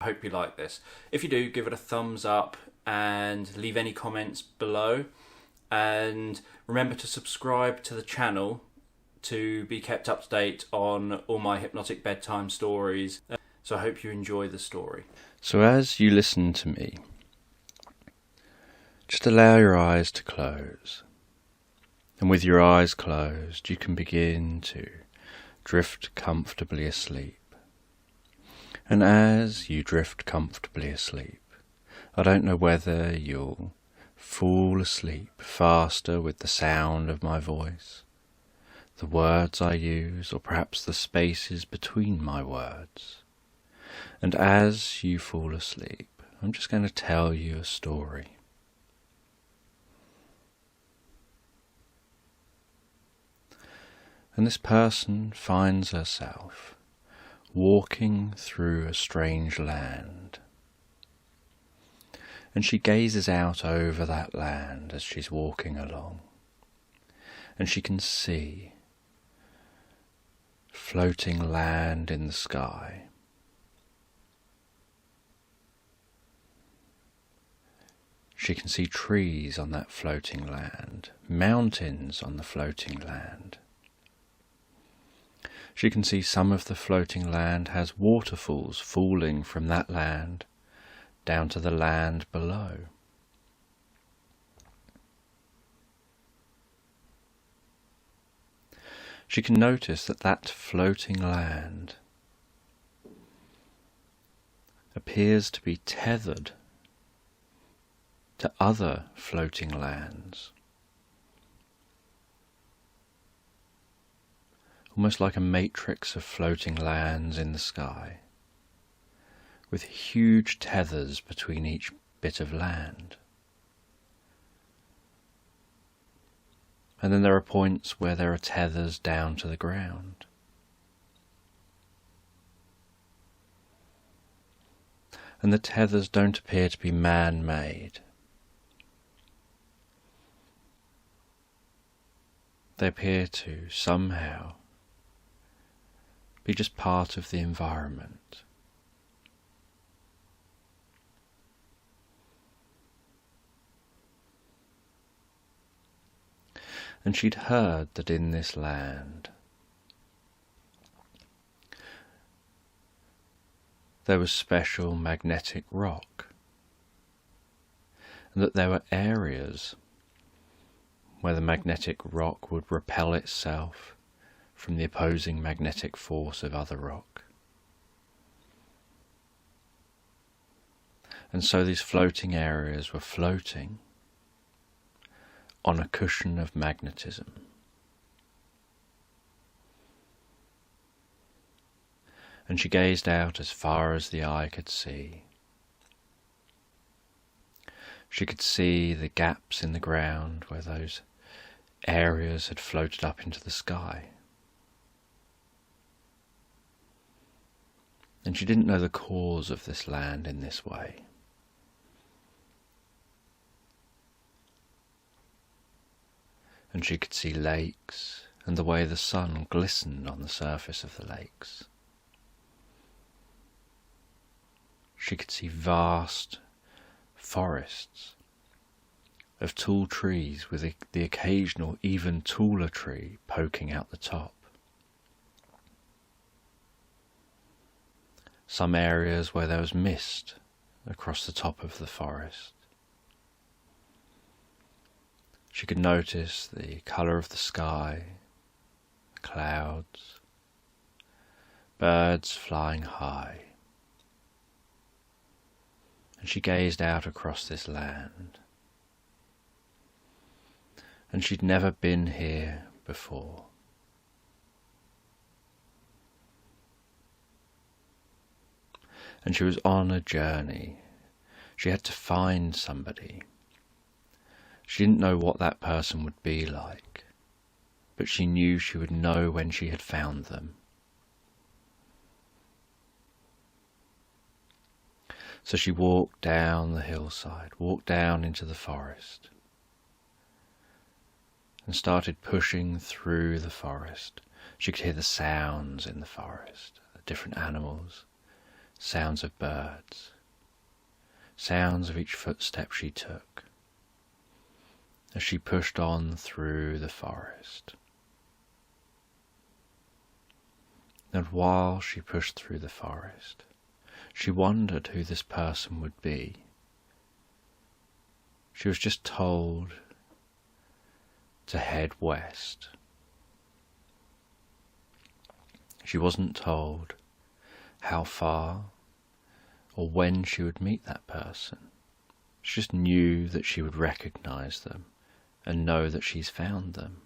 I hope you like this. If you do, give it a thumbs up and leave any comments below. And remember to subscribe to the channel to be kept up to date on all my hypnotic bedtime stories. So I hope you enjoy the story. So as you listen to me, just allow your eyes to close. And with your eyes closed, you can begin to drift comfortably asleep. And as you drift comfortably asleep, I don't know whether you'll fall asleep faster with the sound of my voice, the words I use, or perhaps the spaces between my words. And as you fall asleep, I'm just going to tell you a story. And this person finds herself walking through a strange land. And she gazes out over that land as she's walking along. And she can see floating land in the sky. She can see trees on that floating land, mountains on the floating land. She can see some of the floating land has waterfalls falling from that land down to the land below. She can notice that that floating land appears to be tethered to other floating lands, almost like a matrix of floating lands in the sky, with huge tethers between each bit of land. And then there are points where there are tethers down to the ground. And the tethers don't appear to be man-made. They appear to somehow be just part of the environment. And she'd heard that in this land there was special magnetic rock, and that there were areas where the magnetic rock would repel itself from the opposing magnetic force of other rock. And so these floating areas were floating on a cushion of magnetism. And she gazed out as far as the eye could see. She could see the gaps in the ground where those areas had floated up into the sky. And she didn't know the cause of this land in this way. And she could see lakes and the way the sun glistened on the surface of the lakes. She could see vast forests of tall trees with the occasional even taller tree poking out the top. Some areas where there was mist across the top of the forest. She could notice the colour of the sky, the clouds, birds flying high. And she gazed out across this land. And she'd never been here before. And she was on a journey. She had to find somebody. She didn't know what that person would be like, but she knew she would know when she had found them. So she walked down the hillside, walked down into the forest, and started pushing through the forest. She could hear the sounds in the forest, the different animals sounds of birds, sounds of each footstep she took as she pushed on through the forest. And while she pushed through the forest, she wondered who this person would be. She was just told to head west. She wasn't told how far or when she would meet that person. She just knew that she would recognize them and know that she's found them.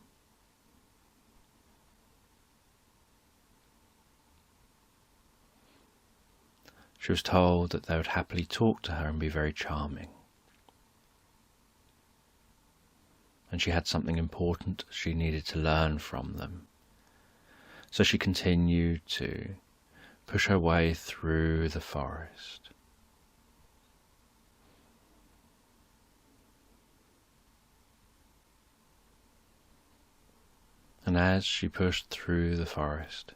She was told that they would happily talk to her and be very charming. And she had something important she needed to learn from them. So she continued to push her way through the forest. And as she pushed through the forest,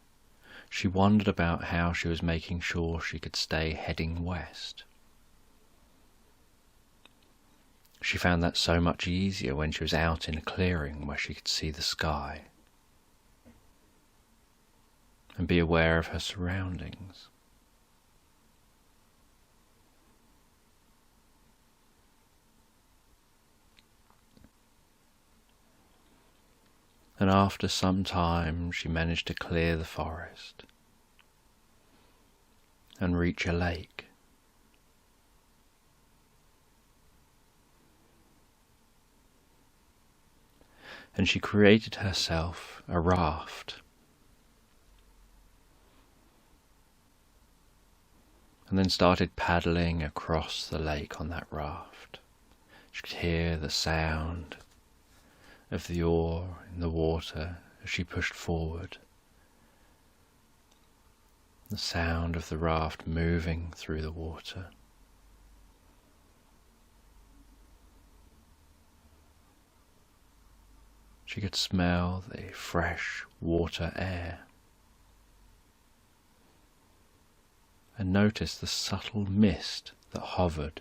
she wondered about how she was making sure she could stay heading west. She found that so much easier when she was out in a clearing where she could see the sky and be aware of her surroundings. And after some time she managed to clear the forest and reach a lake. And she created herself a raft. And then started paddling across the lake on that raft. She could hear the sound of the oar in the water as she pushed forward. The sound of the raft moving through the water. She could smell the fresh water air and notice the subtle mist that hovered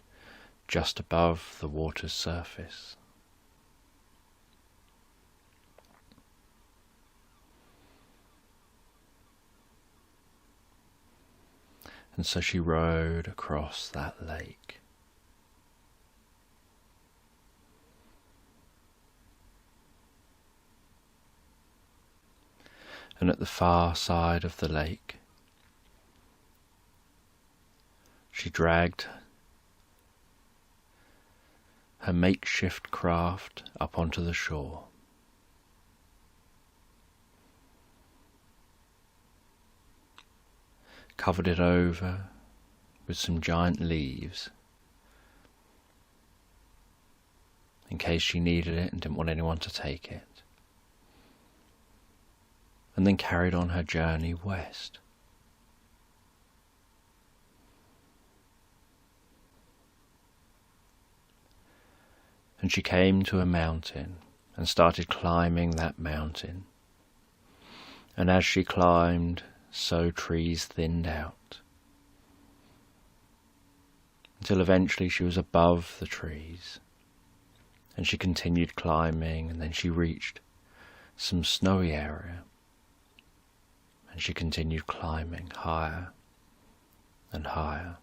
just above the water's surface. And so she rowed across that lake. And at the far side of the lake, she dragged her makeshift craft up onto the shore. Covered it over with some giant leaves in case she needed it and didn't want anyone to take it. And then carried on her journey west. And she came to a mountain and started climbing that mountain. And as she climbed, so trees thinned out, until eventually she was above the trees. And she continued climbing, and then she reached some snowy area. And she continued climbing higher and higher.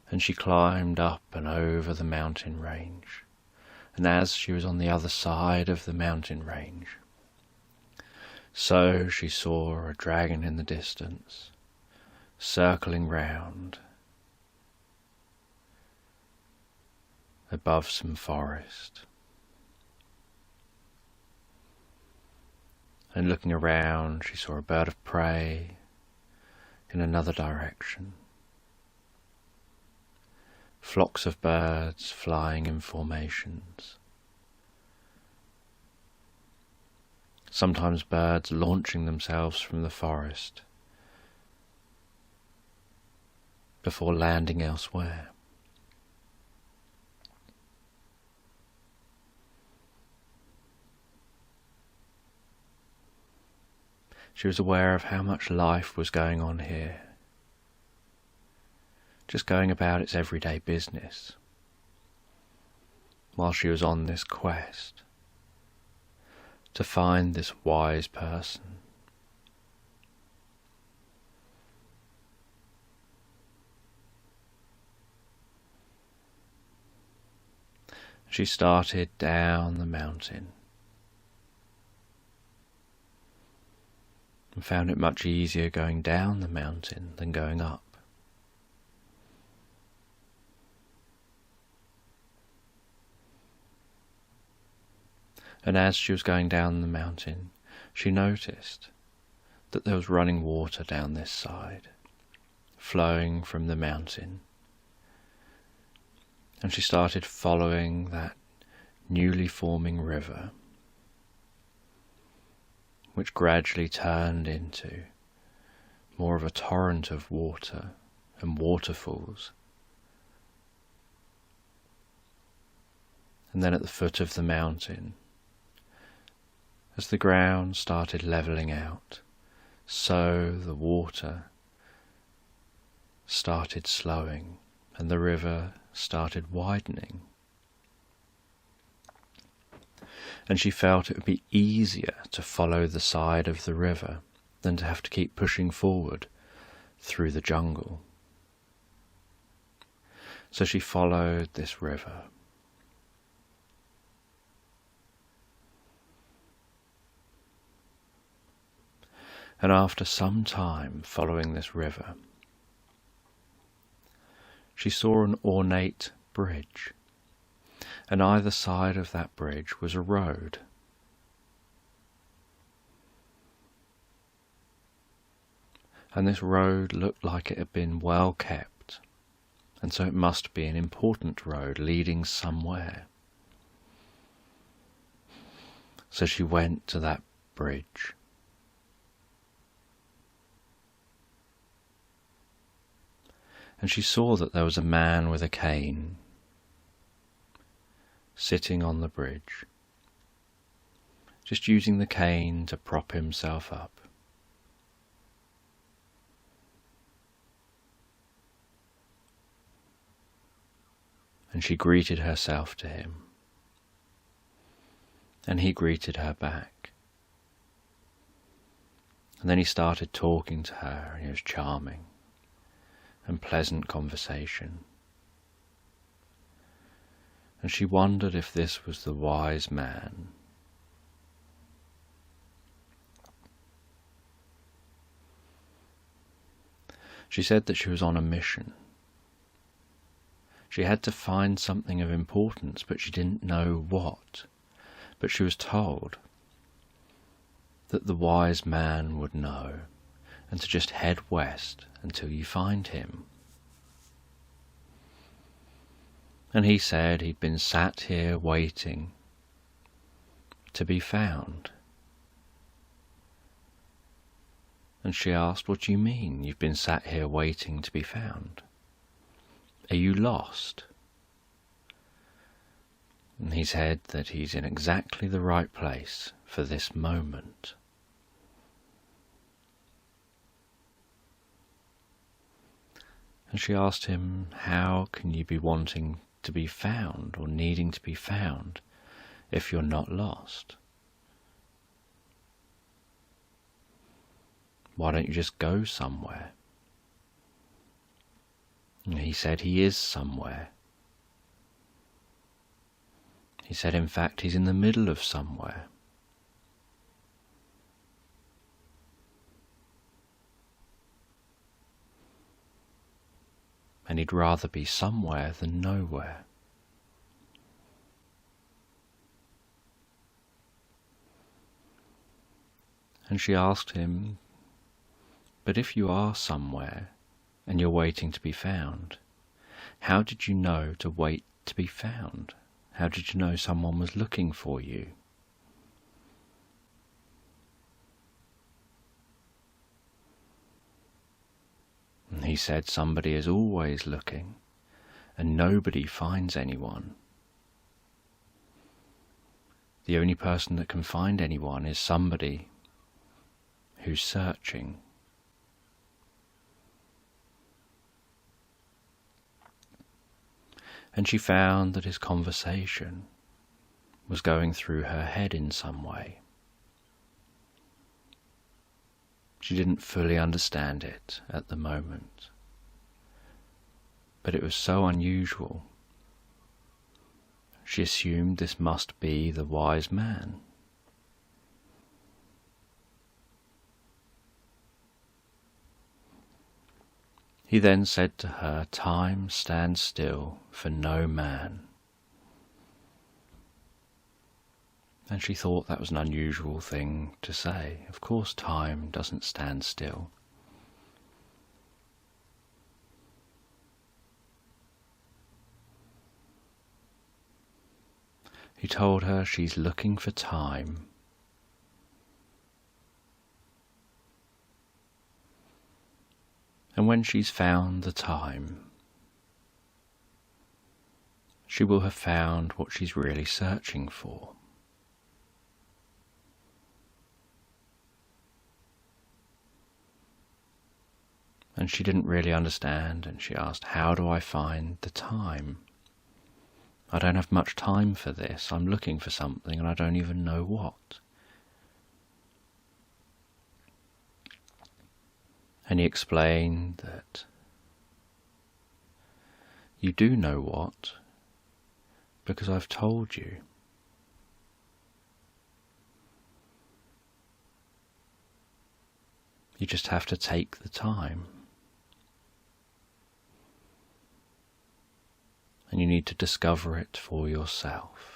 And she climbed up and over the mountain range. And as she was on the other side of the mountain range, so she saw a dragon in the distance, circling round above some forest. And looking around, she saw a bird of prey in another direction. Flocks of birds flying in formations. Sometimes birds launching themselves from the forest before landing elsewhere. She was aware of how much life was going on here, just going about its everyday business, while she was on this quest to find this wise person. She started down the mountain and found it much easier going down the mountain than going up. And as she was going down the mountain, she noticed that there was running water down this side, flowing from the mountain. And she started following that newly forming river, which gradually turned into more of a torrent of water and waterfalls. And then at the foot of the mountain, as the ground started levelling out, so the water started slowing and the river started widening. And she felt it would be easier to follow the side of the river than to have to keep pushing forward through the jungle. So she followed this river. And after some time following this river, she saw an ornate bridge, and either side of that bridge was a road. And this road looked like it had been well kept, and so it must be an important road leading somewhere. So she went to that bridge. And she saw that there was a man with a cane sitting on the bridge, just using the cane to prop himself up. And she greeted herself to him, and he greeted her back. And then he started talking to her, and he was charming and pleasant conversation. And she wondered if this was the wise man. She said that she was on a mission. She had to find something of importance, but she didn't know what. But she was told that the wise man would know, and to just head west until you find him. And he said he'd been sat here waiting to be found. And she asked, "What do you mean you've been sat here waiting to be found? Are you lost?" And he said that he's in exactly the right place for this moment. And she asked him, "How can you be wanting to be found or needing to be found if you're not lost? Why don't you just go somewhere?" And he said he is somewhere. He said, in fact, he's in the middle of somewhere. And he'd rather be somewhere than nowhere. And she asked him, "But if you are somewhere and you're waiting to be found, how did you know to wait to be found? How did you know someone was looking for you?" And he said, "Somebody is always looking, and nobody finds anyone. The only person that can find anyone is somebody who's searching. And she found that his conversation was going through her head in some way. She didn't fully understand it at the moment, but it was so unusual. She assumed this must be the wise man. He then said to her, "Time stands still for no man." And she thought that was an unusual thing to say. Of course time doesn't stand still. He told her she's looking for time. And when she's found the time, she will have found what she's really searching for. And she didn't really understand, and she asked, "How do I find the time? I don't have much time for this. I'm looking for something and I don't even know what." And he explained that you do know what, because I've told you. You just have to take the time. And you need to discover it for yourself.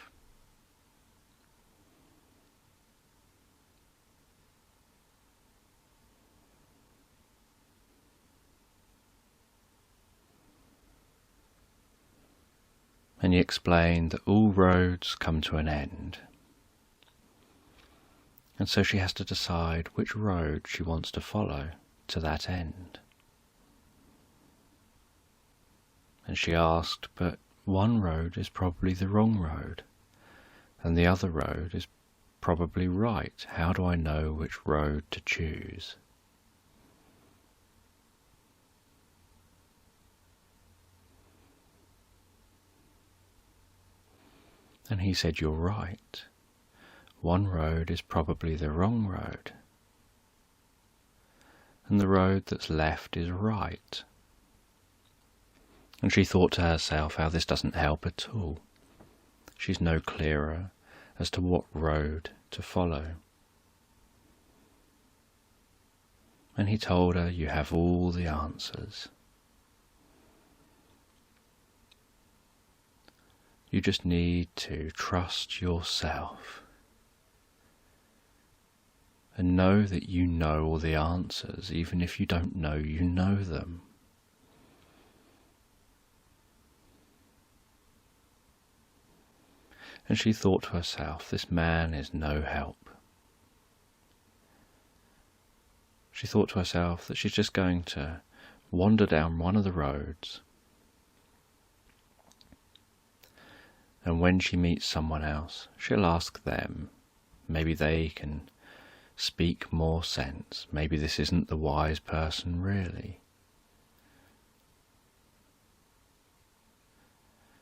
And he explained that all roads come to an end. And so she has to decide which road she wants to follow to that end. And she asked, "But one road is probably the wrong road, and the other road is probably right. How do I know which road to choose?" And he said, "You're right. One road is probably the wrong road, and the road that's left is right." And she thought to herself how this doesn't help at all. She's no clearer as to what road to follow. And he told her, "You have all the answers. You just need to trust yourself and know that you know all the answers, even if you don't know you know them." And she thought to herself, this man is no help. She thought to herself that she's just going to wander down one of the roads, and when she meets someone else, she'll ask them. Maybe they can speak more sense. Maybe this isn't the wise person really.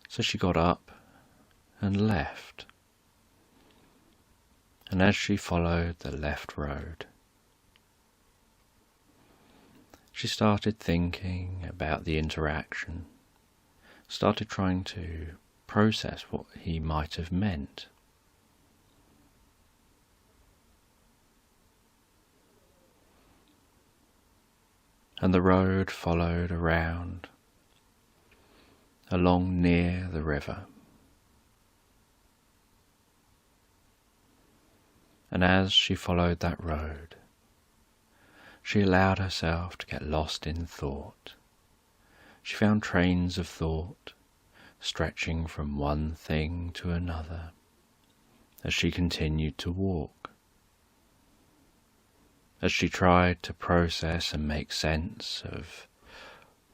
So she got up and left. And as she followed the left road, she started thinking about the interaction, started trying to process what he might have meant. And the road followed around, along near the river. And as she followed that road, she allowed herself to get lost in thought. She found trains of thought stretching from one thing to another as she continued to walk, as she tried to process and make sense of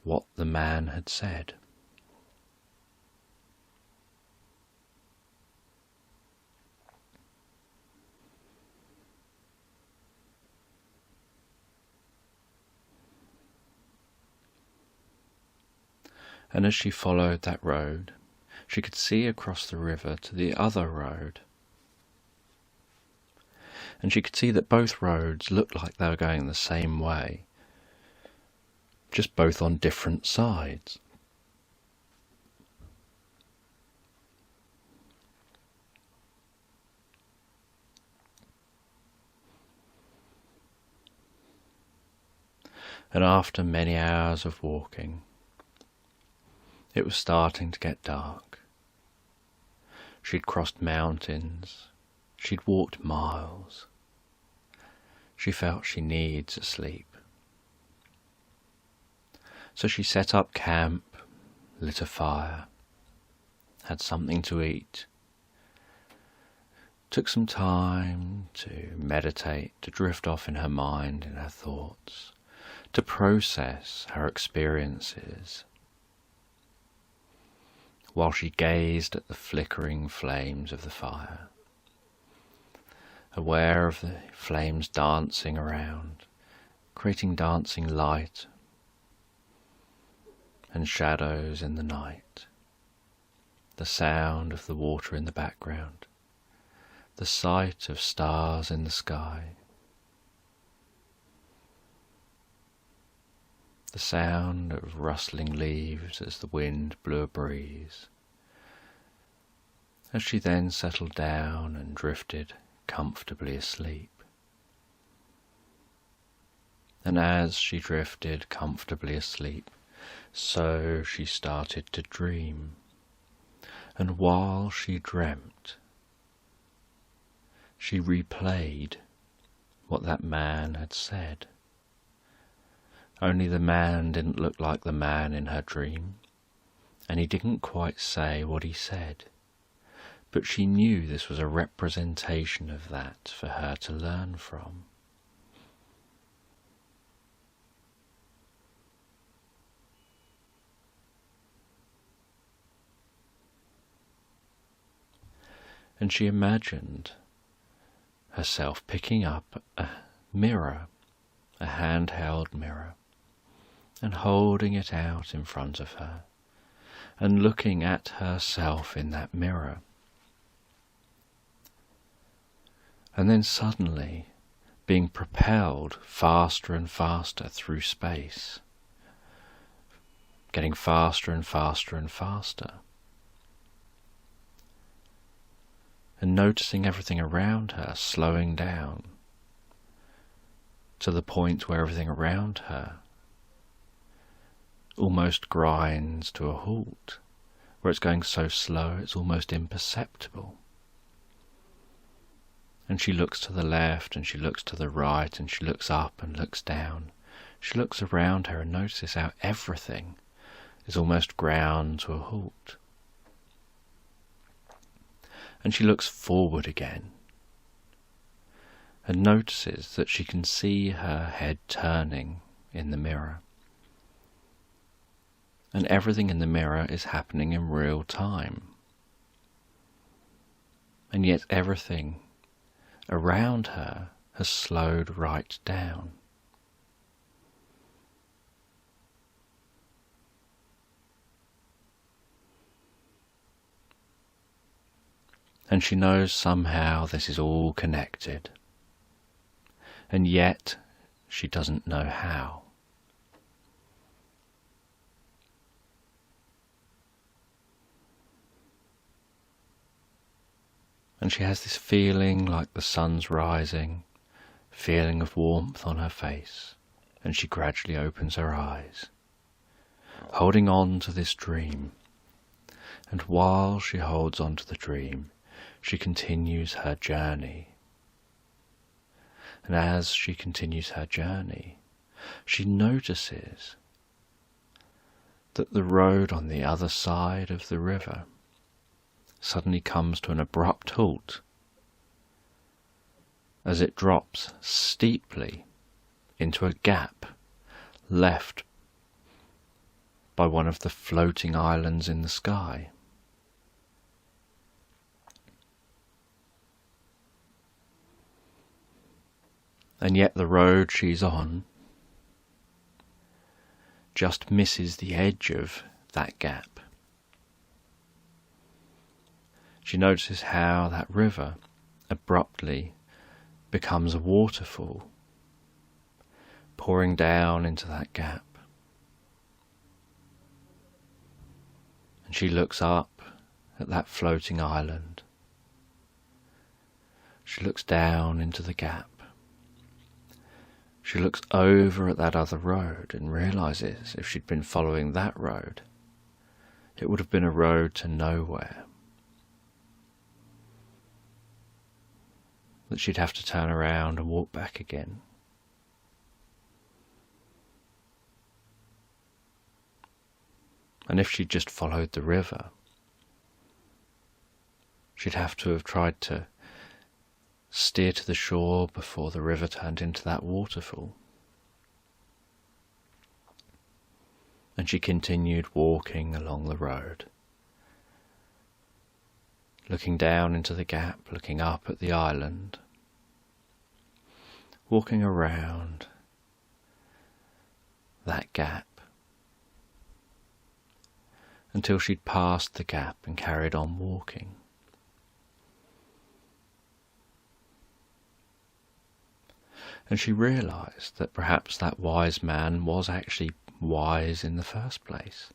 what the man had said. And as she followed that road, she could see across the river to the other road. And she could see that both roads looked like they were going the same way, just both on different sides. And after many hours of walking, it was starting to get dark. She'd crossed mountains. She'd walked miles. She felt she needs a sleep. So she set up camp, lit a fire, had something to eat, took some time to meditate, to drift off in her mind, in her thoughts, to process her experiences, while she gazed at the flickering flames of the fire, aware of the flames dancing around, creating dancing light and shadows in the night, the sound of the water in the background, the sight of stars in the sky, the sound of rustling leaves as the wind blew a breeze, as she then settled down and drifted comfortably asleep. And as she drifted comfortably asleep, so she started to dream. And while she dreamt, she replayed what that man had said. Only the man didn't look like the man in her dream, and he didn't quite say what he said. But she knew this was a representation of that for her to learn from. And she imagined herself picking up a mirror, a handheld mirror, and holding it out in front of her, and looking at herself in that mirror. And then suddenly being propelled faster and faster through space, getting faster and faster and faster, and noticing everything around her slowing down to the point where everything around her almost grinds to a halt, where it's going so slow it's almost imperceptible. And she looks to the left and she looks to the right and she looks up and looks down. She looks around her and notices how everything is almost ground to a halt. And she looks forward again and notices that she can see her head turning in the mirror. And everything in the mirror is happening in real time. And yet everything around her has slowed right down. And she knows somehow this is all connected. And yet she doesn't know how. And she has this feeling like the sun's rising, feeling of warmth on her face, and she gradually opens her eyes, holding on to this dream. And while she holds on to the dream, she continues her journey. And as she continues her journey, she notices that the road on the other side of the river suddenly comes to an abrupt halt as it drops steeply into a gap left by one of the floating islands in the sky. And yet the road she's on just misses the edge of that gap. She notices how that river abruptly becomes a waterfall, pouring down into that gap. And she looks up at that floating island. She looks down into the gap. She looks over at that other road and realizes if she'd been following that road, it would have been a road to nowhere. That she'd have to turn around and walk back again. And if she'd just followed the river, she'd have to have tried to steer to the shore before the river turned into that waterfall. And she continued walking along the road, looking down into the gap, looking up at the island, walking around that gap until she'd passed the gap and carried on walking. And she realized that perhaps that wise man was actually wise in the first place,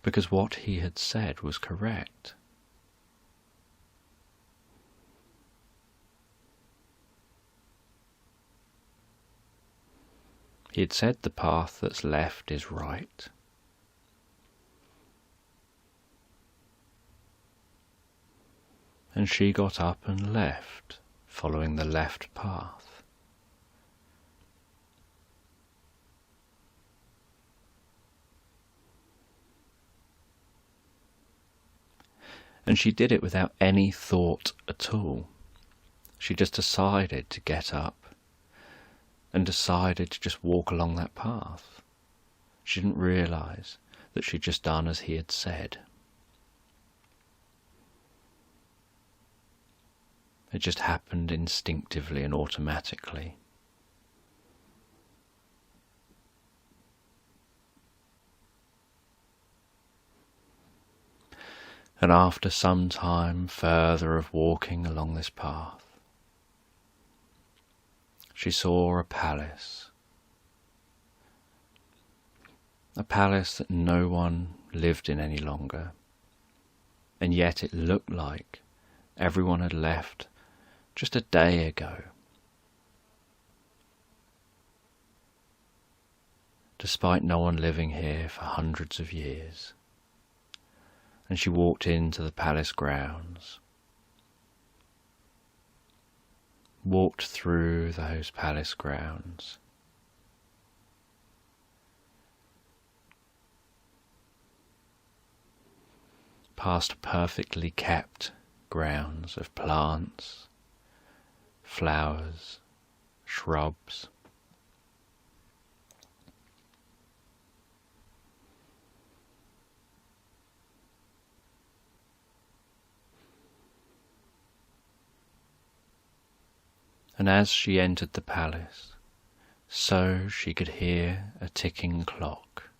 because what he had said was correct. He had said the path that's left is right. And she got up and left, following the left path. And she did it without any thought at all. She just decided to get up and decided to just walk along that path. She didn't realize that she'd just done as he had said. It just happened instinctively and automatically. And after some time further of walking along this path, she saw a palace that no one lived in any longer, and yet it looked like everyone had left just a day ago. Despite no one living here for hundreds of years. And she walked into the palace grounds, walked through those palace grounds, past perfectly kept grounds of plants, flowers, shrubs. And as she entered the palace, so she could hear a ticking clock.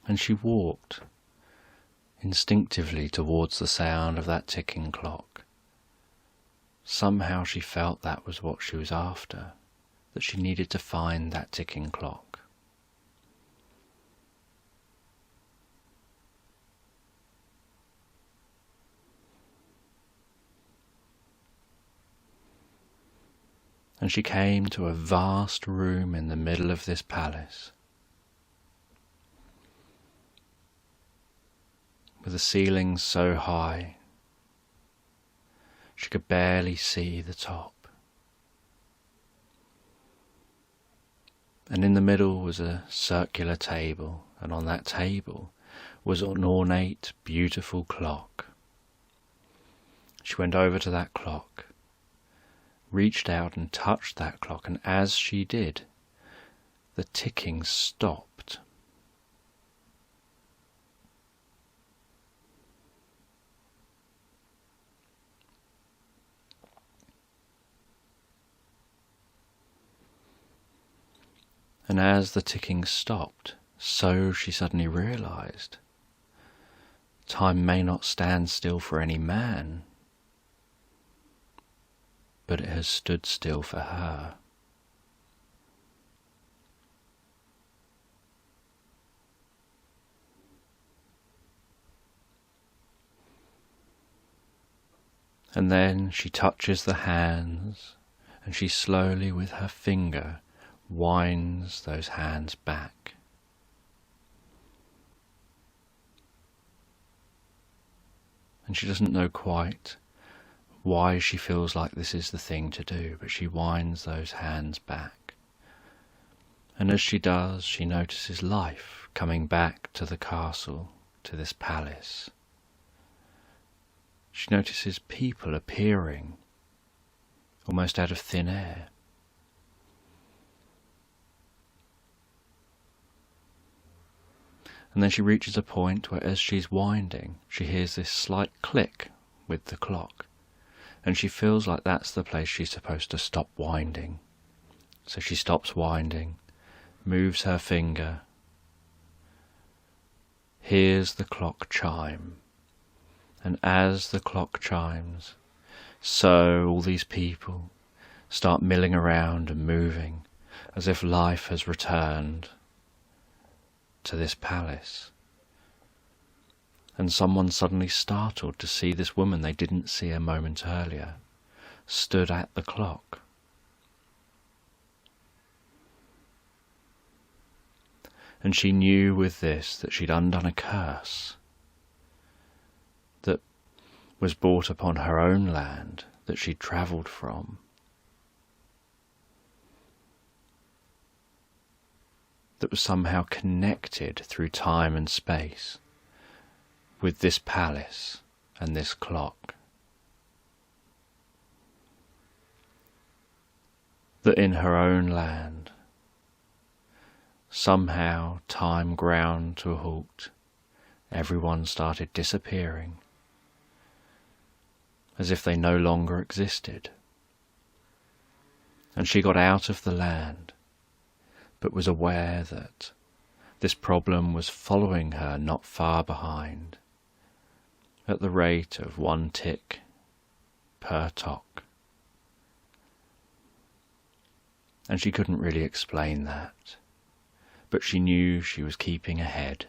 And she walked instinctively towards the sound of that ticking clock. Somehow she felt that was what she was after, that she needed to find that ticking clock. And she came to a vast room in the middle of this palace, with the ceiling so high she could barely see the top. And in the middle was a circular table, and on that table was an ornate, beautiful clock. She went over to that clock, reached out and touched that clock, and as she did, the ticking stopped. And as the ticking stopped, so she suddenly realized time may not stand still for any man, but it has stood still for her. And then she touches the hands, and she slowly with her finger winds those hands back. And she doesn't know quite why she feels like this is the thing to do, but she winds those hands back. And as she does, she notices life coming back to the castle, to this palace. She notices people appearing almost out of thin air. And then she reaches a point where as she's winding, she hears this slight click with the clock. And she feels like that's the place she's supposed to stop winding. So she stops winding, moves her finger, hears the clock chime. And as the clock chimes, so all these people start milling around and moving as if life has returned to this palace. And someone's suddenly startled to see this woman they didn't see a moment earlier, stood at the clock. And she knew with this that she'd undone a curse that was brought upon her own land that she'd travelled from. That was somehow connected through time and space with this palace and this clock. That in her own land, somehow time ground to a halt, everyone started disappearing, as if they no longer existed. And she got out of the land, but was aware that this problem was following her not far behind, at the rate of 1 tick per tock. And she couldn't really explain that, but she knew she was keeping ahead,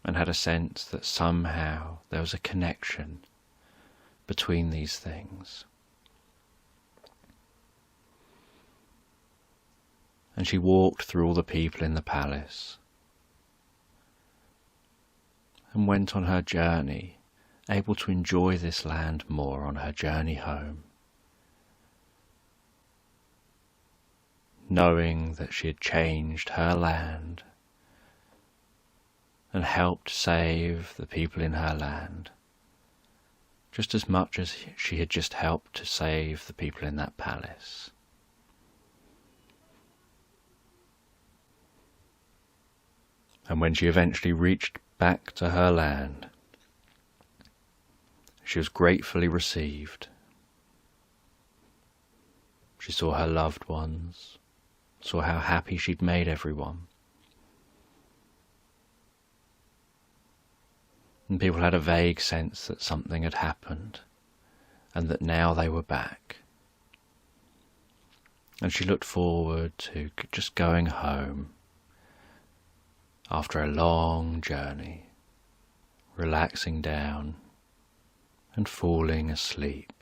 and had a sense that somehow there was a connection between these things. And she walked through all the people in the palace and went on her journey, able to enjoy this land more on her journey home, knowing that she had changed her land and helped save the people in her land, just as much as she had just helped to save the people in that palace. And when she eventually reached back to her land, she was gratefully received. She saw her loved ones, saw how happy she'd made everyone. And people had a vague sense that something had happened, and that now they were back. And she looked forward to just going home, after a long journey, relaxing down and falling asleep.